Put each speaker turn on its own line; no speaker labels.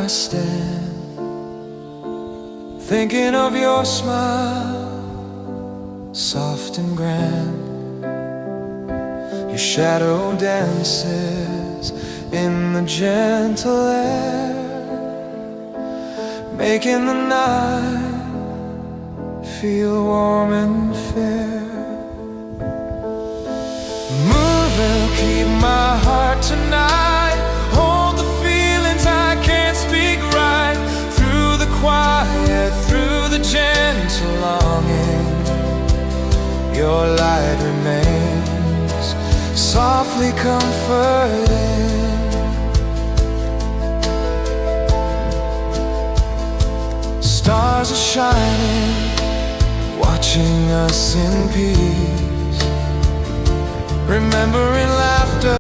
I stand, thinking of your smile, soft and grand. Your shadow dances in the gentle air, making the night feel warm and fair. Moon will keep my heart tonight, hold the feelings I can't speak right. Through the quiet, through the gentle longing, your light remains softly comforting. Stars are shining, watching us in peace, remembering laughter.